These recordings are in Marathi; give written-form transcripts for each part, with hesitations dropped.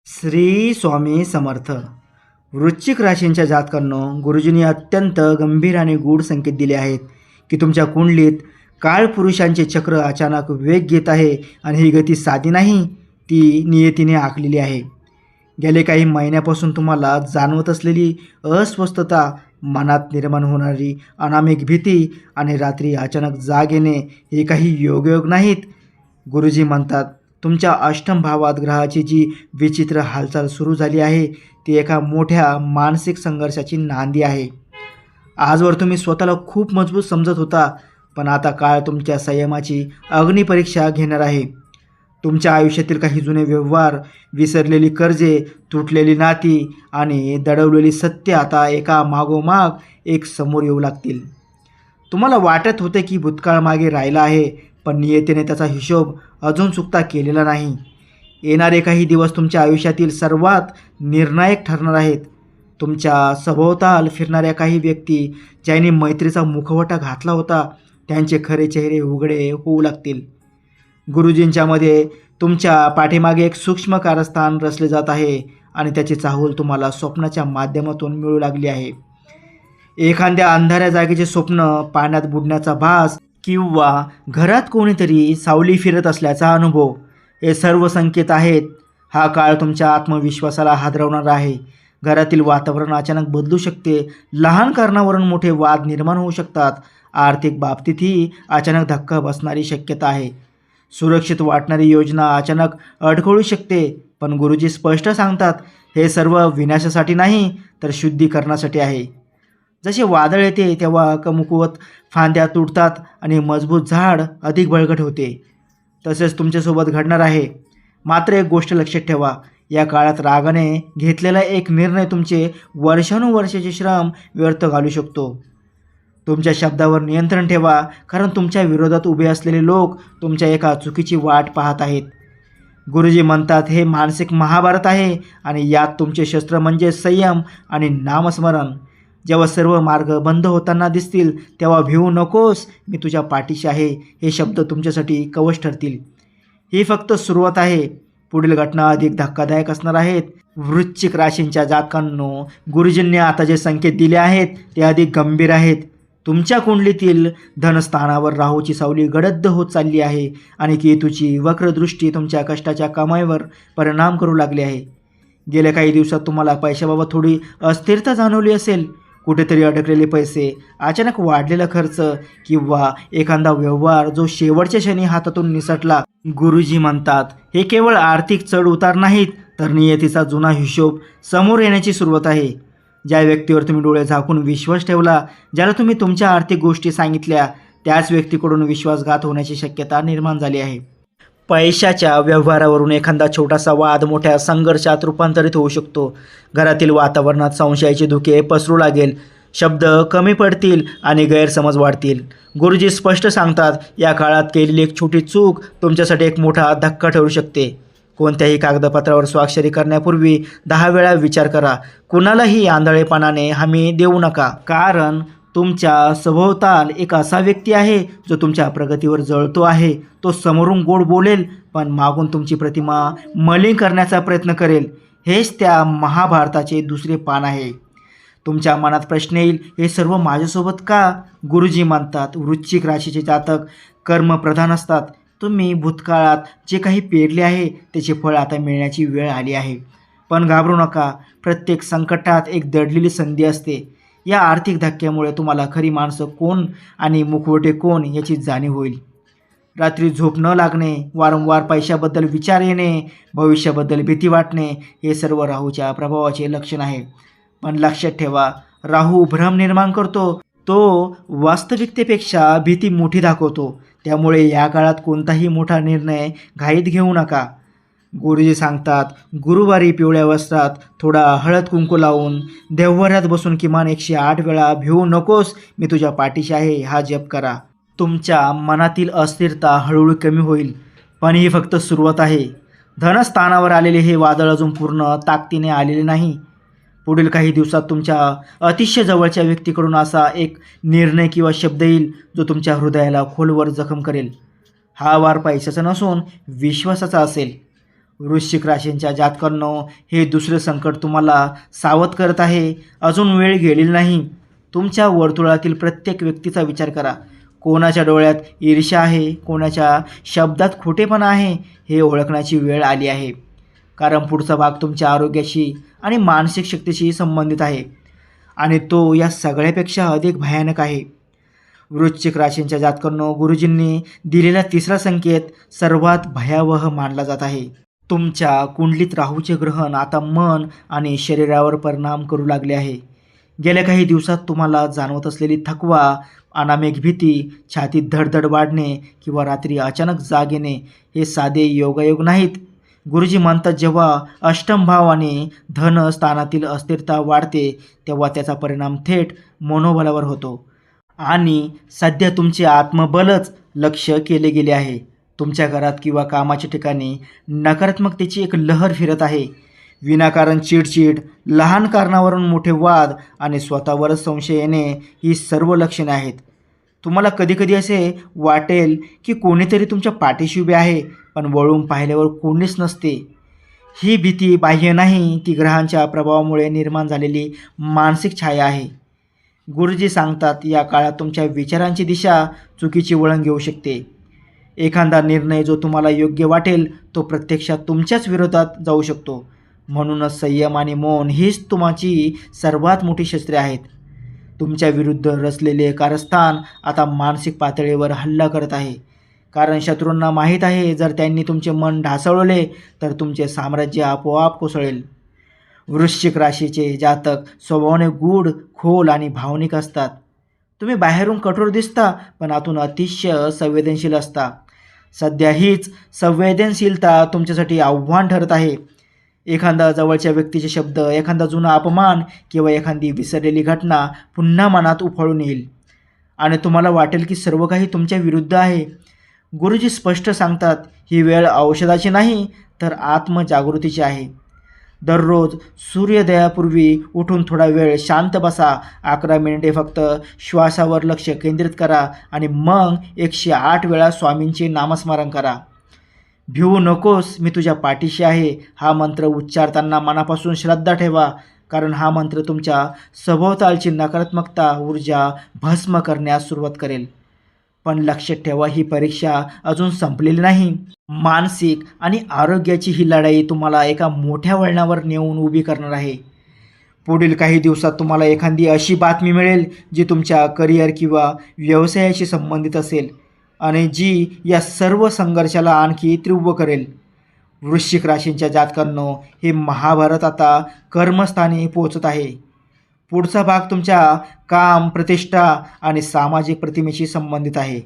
श्री स्वामी समर्थ. वृश्चिक राशींच्या जातकांनो, गुरुजींनी अत्यंत गंभीर आणि गूढ संकेत दिले आहेत की तुमच्या कुंडलीत काळपुरुषांचे चक्र अचानक वेग घेत आहे आणि ही गती साधी नाही, ती नियतीने आखलेली आहे. गेले काही महिन्यापासून तुम्हाला जाणवत असलेली अस्वस्थता, मनात निर्माण होणारी अनामिक भीती आणि रात्री अचानक जाग येणे हे काही योगायोग नाहीत. गुरुजी म्हणतात, तुमच्या अष्टम भावात ग्रहाची जी विचित्र हालचाल सुरू झाली आहे ती एका मोठ्या मानसिक संघर्षाची नांदी आहे. आजवर तुम्ही स्वतःला खूप मजबूत समजत होता, पण आता काळ तुमच्या संयमाची अग्निपरीक्षा घेणार आहे. तुमच्या आयुष्यातील काही जुने व्यवहार, विसरलेली कर्जे, तुटलेली नाती आणि दडवलेली सत्य आता एका मागोमाग एक समोर येऊ लागतील. तुम्हाला वाटत होते की भूतकाळ मागे राहिला आहे, पण नियतीने त्याचा हिशोब अजून चुकता केलेला नाही. येणारे काही दिवस तुमच्या आयुष्यातील सर्वात निर्णायक ठरणार आहेत. तुमच्या सभोवताल फिरणाऱ्या काही व्यक्ती, ज्यांनी मैत्रीचा मुखवटा घातला होता, त्यांचे खरे चेहरे उघडे होऊ लागतील. गुरुजींच्यामध्ये तुमच्या पाठीमागे एक सूक्ष्म कारस्थान रचले जात आहे आणि त्याची चाहूल तुम्हाला स्वप्नाच्या माध्यमातून मिळू लागली आहे. एखाद्या अंधाऱ्या जागेचे स्वप्न, पाण्यात बुडण्याचा भास किंवा घरात कोणीतरी सावली फिरत असल्याचा अनुभव, हे सर्व संकेत आहेत. हा काळ तुमच्या आत्मविश्वासाला हादरवणार आहे. घरातील वातावरण अचानक बदलू शकते. लहान कारणावरून मोठे वाद निर्माण होऊ शकतात. आर्थिक बाबतीतही अचानक धक्का बसणारी शक्यता आहे. सुरक्षित वाटणारी योजना अचानक अडखळू शकते. पण गुरुजी स्पष्ट सांगतात, हे सर्व विनाशासाठी नाही तर शुद्धीकरणासाठी आहे. जसे वादळ येते तेव्हा कमकुवत फांद्या तुटतात आणि मजबूत झाड अधिक बळकट होते, तसेच तुमच्यासोबत घडणार आहे. मात्र एक गोष्ट लक्षात ठेवा, या काळात रागाने घेतलेला एक निर्णय तुमचे वर्षानुवर्षाचे श्रम व्यर्थ घालू शकतो. तुमच्या शब्दावर नियंत्रण ठेवा, कारण तुमच्या विरोधात उभे असलेले लोक तुमच्या एका चुकीची वाट पाहत आहेत. गुरुजी म्हणतात, हे मानसिक महाभारत आहे आणि यात तुमचे शस्त्र म्हणजे संयम आणि नामस्मरण. जेव्हा सर्व मार्ग बंद होताना दिसतील तेव्हा भिवू नकोस, मी तुझ्या पाठीशी आहे. हे शब्द तुमच्यासाठी कवच ठरतील. ही फक्त सुरुवात आहे. पुढील घटना अधिक धक्कादायक असणार आहेत. वृश्चिक राशींच्या जातकांनो, गुरुजींनी आता जे संकेत दिले आहेत ते अधिक गंभीर आहेत. तुमच्या कुंडलीतील धनस्थानावर राहूची सावली गडद होत चालली आहे आणि केतूची वक्रदृष्टी तुमच्या कष्टाच्या कमाईवर परिणाम करू लागली आहे. गेल्या काही दिवसात तुम्हाला पैशाबाबत थोडी अस्थिरता जाणवली असेल. कुठेतरी अडकलेले पैसे, अचानक वाढलेला खर्च किंवा एखादा व्यवहार जो शेवटच्या क्षणी हातातून निसटला. गुरुजी म्हणतात, हे केवळ आर्थिक चढ उतार नाहीत, तर नियतीचा जुना हिशोब समोर येण्याची सुरुवात आहे. ज्या व्यक्तीवर तुम्ही डोळे झाकून विश्वास ठेवला, ज्याला तुम्ही तुमच्या आर्थिक गोष्टी सांगितल्या, त्याच व्यक्तीकडून विश्वासघात होण्याची शक्यता निर्माण झाली आहे. पैशाच्या व्यवहारावरून एखादा छोटासा वाद मोठ्या संघर्षात रूपांतरित होऊ शकतो. घरातील वातावरणात संशयाचे धुके पसरू लागेल. शब्द कमी पडतील आणि गैरसमज वाढतील. गुरुजी स्पष्ट सांगतात, या काळात केलेली एक छोटी चूक तुमच्यासाठी एक मोठा धक्का ठरू शकते. कोणत्याही कागदपत्रावर स्वाक्षरी करण्यापूर्वी 10 वेळा विचार करा. कुणालाही आंधळेपणाने हमी देऊ नका, कारण तुमच्या सभोवताल एक असा व्यक्ती आहे जो तुमच्या प्रगतीवर जळतो आहे. तो समोरून गोड बोलेल, पण मागून तुमची प्रतिमा मलिन करण्याचा प्रयत्न करेल. हेच त्या महाभारताचे दुसरे पान आहे. तुमच्या मनात प्रश्न येईल, हे सर्व माझ्यासोबत का? गुरुजी म्हणतात, वृश्चिक राशीचे जातक कर्मप्रधान असतात. तुम्ही भूतकाळात जे काही पेरले आहे त्याचे फळ आता मिळण्याची वेळ आली आहे. पण घाबरू नका, प्रत्येक संकटात एक दडलेली संधी असते. या आर्थिक धक्क्यामुळे तुम्हाला खरी माणसं कोण आणि मुखवटे कोण याची जाणीव होईल. रात्री झोप न लागणे, वारंवार पैशाबद्दल विचार येणे, भविष्याबद्दल भीती वाटणे, हे सर्व राहूच्या प्रभावाचे लक्षण आहे. पण लक्षात ठेवा, राहू भ्रम निर्माण करतो, तो वास्तविकतेपेक्षा भीती मोठी दाखवतो. त्यामुळे या काळात कोणताही मोठा निर्णय घाईत घेऊ नका. गुरुजी सांगतात, गुरुवारी पिवळ्या वस्त्रात थोडा हळद कुंकू लावून देवघरात बसून किमान 108 वेळा भिवू नकोस, मी तुझ्या पाठीशी आहे हा जप करा. तुमच्या मनातील अस्थिरता हळूहळू कमी होईल. पण ही फक्त सुरुवात आहे. धनस्थानावर आलेले हे वादळ अजून पूर्ण ताकदीने आलेले नाही. पुढील काही दिवसात तुमच्या अतिशय जवळच्या व्यक्तीकडून असा एक निर्णय किंवा शब्द येईल जो तुमच्या हृदयाला खोलवर जखम करेल. हा वार पैशाचा नसून विश्वासाचा असेल. वृश्चिक राशींच्या जातकांनो, हे दुसरे संकट तुम्हाला सावध करत आहे. अजून वेळ गेलेली नाही. तुमच्या वर्तुळातील प्रत्येक व्यक्तीचा विचार करा. कोणाच्या डोळ्यात ईर्ष्या आहे, कोणाच्या शब्दात खोटेपणा आहे, हे ओळखण्याची वेळ आली आहे. कारण पुढचा भाग तुमच्या आरोग्याशी आणि मानसिक शक्तीशी संबंधित आहे आणि तो या सगळ्यापेक्षा अधिक भयानक आहे. वृश्चिक राशींच्या जातकांनो, गुरुजींनी दिलेला तिसरा संकेत सर्वात भयावह मानला जात आहे. तुमच्या कुंडलीत राहूचे ग्रहण आता मन आणि शरीरावर परिणाम करू लागले आहे. गेल्या काही दिवसात तुम्हाला जाणवत असलेली थकवा, अनामिक भीती, छातीत धडधड वाढणे किंवा रात्री अचानक जाग येणे हे साधे योगायोग नाहीत. गुरुजी म्हणतात, जेव्हा अष्टम भाव आणि धन स्थानातील अस्थिरता वाढते तेव्हा त्याचा परिणाम थेट मनोबलावर होतो आणि सध्या तुमचे आत्मबलच लक्ष केले गेले आहे. तुमच्या घरात किंवा कामाच्या ठिकाणी नकारात्मकतेची एक लहर फिरत आहे. विनाकारण चिडचिड, लहान कारणावरून मोठे वाद आणि स्वतःवरच संशय येणे ही सर्व लक्षणे आहेत. तुम्हाला कधीकधी असे वाटेल की कोणीतरी तुमच्या पाठीशी उभे आहे, पण वळून पाहिल्यावर कोणीच नसते. ही भीती बाह्य नाही, ती ग्रहांच्या प्रभावामुळे निर्माण झालेली मानसिक छाया आहे. गुरुजी सांगतात, या काळात तुमच्या विचारांची दिशा चुकीची वळण घेऊ शकते. एखादा निर्णय जो तुम्हाला योग्य वाटेल तो प्रत्यक्षात तुमच्याच विरोधात जाऊ शकतो. म्हणूनच संयम आणि मौन हीच तुमची सर्वात मोठी शस्त्रे आहेत. तुमच्या विरुद्ध रचलेले कारस्थान आता मानसिक पातळीवर हल्ला करत आहे. कारण शत्रूंना माहीत आहे, जर त्यांनी तुमचे मन ढासळवले तर तुमचे साम्राज्य आपोआप कोसळेल. वृश्चिक राशीचे जातक स्वभावाने गूढ, खोल आणि भावनिक असतात. तुम्ही बाहेरून कठोर दिसता, पण आतून अतिशय संवेदनशील असता. सध्या हीच संवेदनशीलता तुमच्यासाठी आव्हान ठरत आहे. एखादा जवळच्या व्यक्तीचे शब्द, एखादा जुना अपमान किंवा एखादी विसरलेली घटना पुन्हा मनात उफाळून येईल आणि तुम्हाला वाटेल की सर्व काही तुमच्या विरुद्ध आहे. गुरुजी स्पष्ट सांगतात, ही वेळ औषधाची नाही तर आत्मजागृतीची आहे. दररोज सूर्योदयापूर्वी उठून थोडा वेळ शांत बसा. 11 मिनिटे फक्त श्वासावर लक्ष केंद्रित करा आणि मग 108 वेळा स्वामींचे नामस्मरण करा. भिवू नकोस, मी तुझ्या पाठीशी आहे. हा मंत्र उच्चारताना मनापासून श्रद्धा ठेवा, कारण हा मंत्र तुमच्या सभोवतालची नकारात्मकता ऊर्जा भस्म करण्यास सुरुवात करेल. पण लक्षात ठेवा, ही परीक्षा अजून संपलेली नाही. मानसिक आणि आरोग्याची ही लढाई तुम्हाला एका मोठ्या वळणावर नेऊन उभी करणार आहे. पुढील काही दिवसात तुम्हाला एखादी अशी बातमी मिळेल जी तुमच्या करिअर किंवा व्यवसायाशी संबंधित असेल आणि जी या सर्व संघर्षाला आणखी तीव्र करेल. वृश्चिक राशींच्या जातकांनो, हे महाभारत आता कर्मस्थानी पोहोचत आहे. पुढचा भाग तुमच्या काम, प्रतिष्ठा आणि सामाजिक प्रतिमेशी संबंधित आहे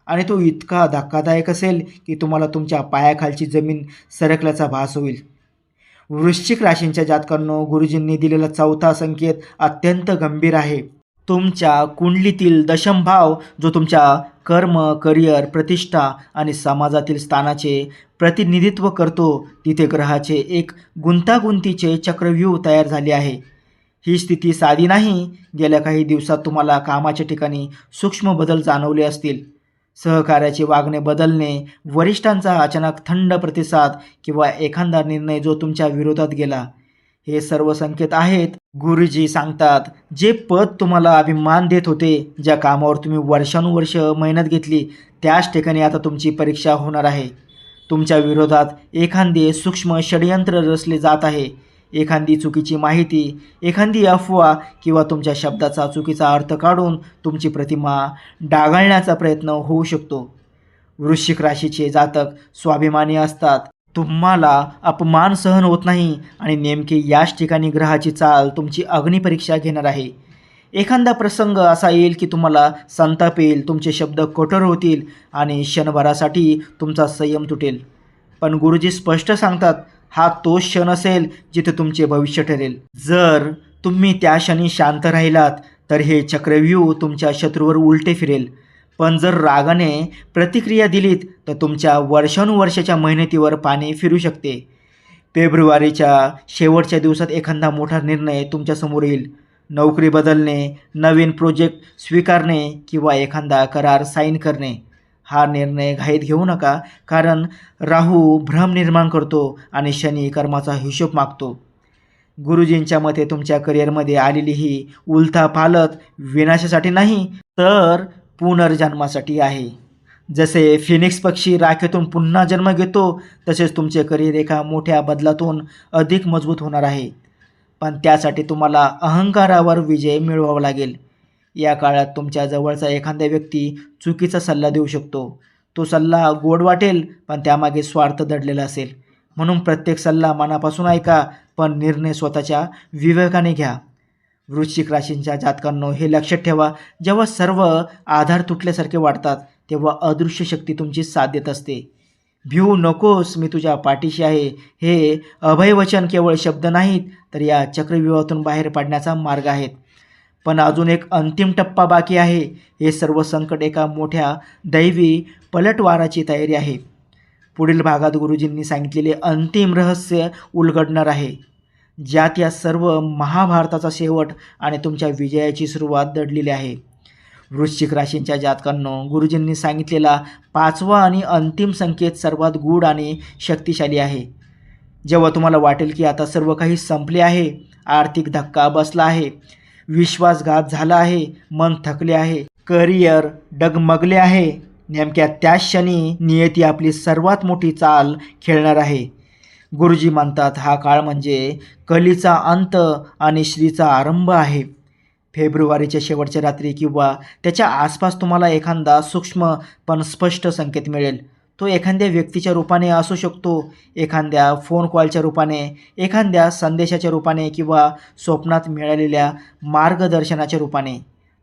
आणि तो इतका धक्कादायक असेल की तुम्हाला तुमच्या पायाखालची जमीन सरकल्याचा भास होईल. वृश्चिक राशींच्या जातकांनो, गुरुजींनी दिलेला चौथा संकेत अत्यंत गंभीर आहे. तुमच्या कुंडलीतील दशम भाव, जो तुमच्या कर्म, करिअर, प्रतिष्ठा आणि समाजातील स्थानाचे प्रतिनिधित्व करतो, तिथे ग्रहाचे एक गुंतागुंतीचे चक्रव्यूह तयार झाले आहे. ही स्थिती साधी नाही. गेल्या काही दिवसात तुम्हाला कामाच्या ठिकाणी सूक्ष्म बदल जाणवले असतील. सहकार्याचे वागणे बदलणे, वरिष्ठांचा अचानक थंड प्रतिसाद किंवा एखादा निर्णय जो तुमच्या विरोधात गेला, हे सर्व संकेत आहेत. गुरुजी सांगतात, जे पद तुम्हाला अभिमान देत होते, ज्या कामावर तुम्ही वर्षानुवर्ष मेहनत घेतली, त्याच ठिकाणी आता तुमची परीक्षा होणार आहे. तुमच्या विरोधात एखादे सूक्ष्म षडयंत्र रचले जात आहे. एखादी चुकीची माहिती, एखादी अफवा किंवा तुमच्या शब्दाचा चुकीचा अर्थ काढून तुमची प्रतिमा डागाळण्याचा प्रयत्न होऊ शकतो. वृश्चिक राशीचे जातक स्वाभिमानी असतात. तुम्हाला अपमान सहन होत नाही आणि नेमके याच ठिकाणी ग्रहाची चाल तुमची अग्निपरीक्षा घेणार आहे. एखादा प्रसंग असा येईल की तुम्हाला संताप येईल, तुमचे शब्द कठोर होतील आणि क्षणभरासाठी तुमचा संयम तुटेल. पण गुरुजी स्पष्ट सांगतात, हा तोच क्षण असेल जिथे तुमचे भविष्य ठरेल. जर तुम्ही त्या क्षणी शांत राहिलात तर हे चक्रव्यूह तुमच्या शत्रूवर उलटे फिरेल. पण जर रागाने प्रतिक्रिया दिलीत तर तुमच्या वर्षानुवर्षाच्या मेहनतीवर पाणी फिरू शकते. फेब्रुवारीच्या शेवटच्या दिवसात एखादा मोठा निर्णय तुमच्यासमोर येईल. नोकरी बदलणे, नवीन प्रोजेक्ट स्वीकारणे किंवा एखादा करार साईन करणे. हा निर्णय घाईत घेऊ नका, कारण राहू भ्रम निर्माण करतो आणि शनी कर्माचा हिशोब मागतो. गुरुजींच्या मते तुमच्या करिअरमध्ये आलेली ही उलथापालथ विनाशासाठी नाही, तर पुनर्जन्मासाठी आहे. जसे फिनिक्स पक्षी राखेतून पुन्हा जन्म घेतो, तसेच तुमचे करिअर एका मोठ्या बदलातून अधिक मजबूत होणार आहे. पण त्यासाठी तुम्हाला अहंकारावर विजय मिळवावा लागेल. या काळात तुमच्या जवळचा एखादा व्यक्ती चुकीचा सल्ला देऊ शकतो. तो सल्ला गोड वाटेल, पण त्यामागे स्वार्थ दडलेला असेल. म्हणून प्रत्येक सल्ला मनापासून ऐका, पण निर्णय स्वतःच्या विवेकाने घ्या. वृश्चिक राशींच्या जातकांनो, हे लक्षात ठेवा, जेव्हा सर्व आधार तुटल्यासारखे वाटतात, तेव्हा अदृश्य शक्ती तुमची साथ देत असते. भिवू नकोस, मी तुझ्या पाठीशी आहे, हे अभयवचन केवळ शब्द नाहीत, तर या चक्रव्यूहातून बाहेर पडण्याचा मार्ग आहेत. पण अजून एक अंतिम टप्पा बाकी आहे. हे सर्व संकट एका मोठ्या दैवी पलटवाराची तयारी आहे. पुढील भागात गुरुजींनी सांगितलेले अंतिम रहस्य उलगडणार आहे, ज्यात या सर्व महाभारताचा शेवट आणि तुमच्या विजयाची सुरुवात दडलेली आहे. वृश्चिक राशींच्या जातकांनो, गुरुजींनी सांगितलेला 5वा आणि अंतिम संकेत सर्वात गूढ आणि शक्तिशाली आहे. जेव्हा तुम्हाला वाटेल की आता सर्व काही संपले आहे, आर्थिक धक्का बसला आहे, विश्वासघात झाला आहे, मन थकले आहे, करिअर डगमगले आहे, नेमक्या त्याच क्षणी नियती आपली सर्वात मोठी चाल खेळणार आहे. गुरुजी म्हणतात, हा काळ म्हणजे कलीचा अंत आणि श्रीचा आरंभ आहे. फेब्रुवारीच्या शेवटच्या रात्री किंवा त्याच्या आसपास तुम्हाला एखादा सूक्ष्म पण स्पष्ट संकेत मिळेल. तो एखाद्या व्यक्तीच्या रूपाने असू शकतो, एखाद्या फोन कॉलच्या रूपाने, एखाद्या संदेशाच्या रूपाने किंवा स्वप्नात मिळालेल्या मार्गदर्शनाच्या रूपाने.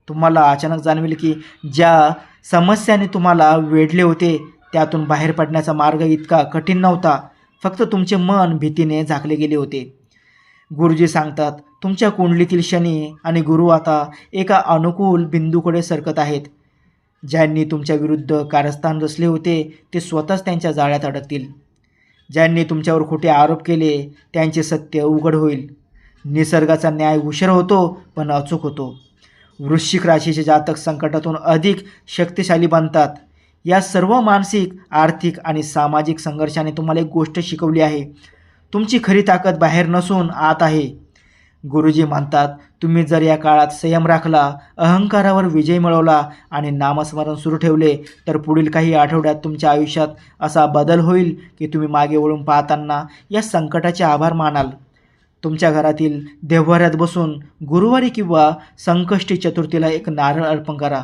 तुम्हाला अचानक जाणवेल की ज्या समस्याने तुम्हाला वेढले होते, त्यातून बाहेर पडण्याचा मार्ग इतका कठीण नव्हता, फक्त तुमचे मन भीतीने झाकले गेले होते. गुरुजी सांगतात, तुमच्या कुंडलीतील शनी आणि गुरु आता एका अनुकूल बिंदूकडे सरकत आहेत. ज्यांनी तुमच्या विरुद्ध कारस्थान रचले होते, ते स्वतःच त्यांच्या जाळ्यात अडकतील. ज्यांनी तुमच्यावर खोटे आरोप केले, त्यांचे सत्य उघड होईल. निसर्गाचा न्याय उशीर होतो, पण अचूक होतो. वृश्चिक राशीचे जातक संकटातून अधिक शक्तिशाली बनतात. या सर्व मानसिक, आर्थिक आणि सामाजिक संघर्षाने तुम्हाला एक गोष्ट शिकवली आहे, तुमची खरी ताकद बाहेर नसून आत आहे. गुरुजी म्हणतात, तुम्ही जर या काळात संयम राखला, अहंकारावर विजय मिळवला आणि नामस्मरण सुरू ठेवले, तर पुढील काही आठवड्यात तुमच्या आयुष्यात असा बदल होईल की तुम्ही मागे वळून पाहताना या संकटाचे आभार मानाल. तुमच्या घरातील देव्हाऱ्यात बसून गुरुवारी किंवा संकष्टी चतुर्थीला एक नारळ अर्पण करा.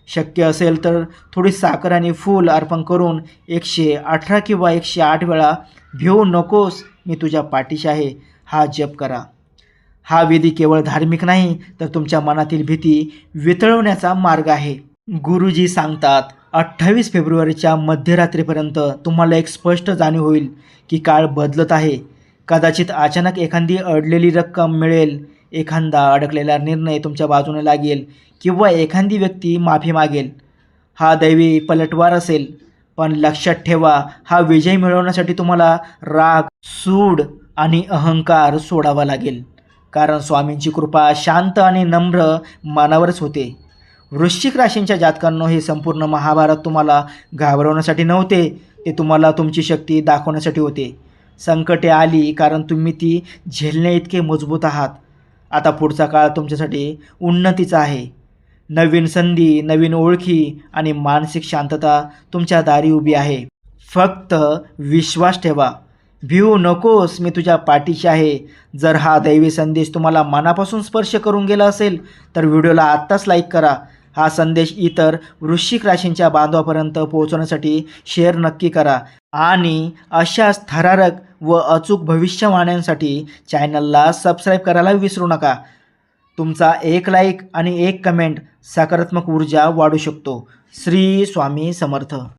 शक्य असेल तर थोडी साखर आणि फूल अर्पण करून 118 किंवा 108 वेळा भिवू नकोस, मी तुझ्या पाठीशी आहे हा जप करा. हा विधी केवळ धार्मिक नाही, तर तुमच्या मनातील भीती वितळवण्याचा मार्ग आहे. गुरुजी सांगतात, 28 फेब्रुवारीच्या मध्यरात्रीपर्यंत तुम्हाला एक स्पष्ट जाणीव होईल की काळ बदलत आहे. कदाचित अचानक एखादी अडलेली रक्कम मिळेल, एखादा अडकलेला निर्णय तुमच्या बाजूने लागेल किंवा एखादी व्यक्ती माफी मागेल. हा दैवी पलटवार असेल, पण लक्षात ठेवा, हा विजय मिळवण्यासाठी तुम्हाला राग, सूड आणि अहंकार सोडावा लागेल, कारण स्वामींची कृपा शांत आणि नम्र मनावरच होते. वृश्चिक राशींच्या जातकांनो, हे संपूर्ण महाभारत तुम्हाला घाबरवण्यासाठी नव्हते, ते तुम्हाला तुमची शक्ती दाखवण्यासाठी होते. संकटे आली कारण तुम्ही ती झेलण्या इतके मजबूत आहात. आता पुढचा काळ तुमच्यासाठी उन्नतीचा आहे. नवीन संधी, नवीन ओळखी आणि मानसिक शांतता तुमच्या दारी उभी आहे. फक्त विश्वास ठेवा. भिवू नकोस, मी तुझ्या पाठीशी आहे. जर हा दैवी संदेश तुम्हाला मनापासून स्पर्श करून गेला असेल, तर व्हिडिओला आत्ताच लाईक करा. हा संदेश इतर वृश्चिक राशींच्या बांधवापर्यंत पोहोचवण्यासाठी शेअर नक्की करा आणि अशाच थरारक व अचूक भविष्यवाण्यांसाठी चॅनलला सबस्क्राईब करायला विसरू नका. तुमचा एक लाईक आणि एक कमेंट सकारात्मक ऊर्जा वाढू शकतो. श्री स्वामी समर्थ.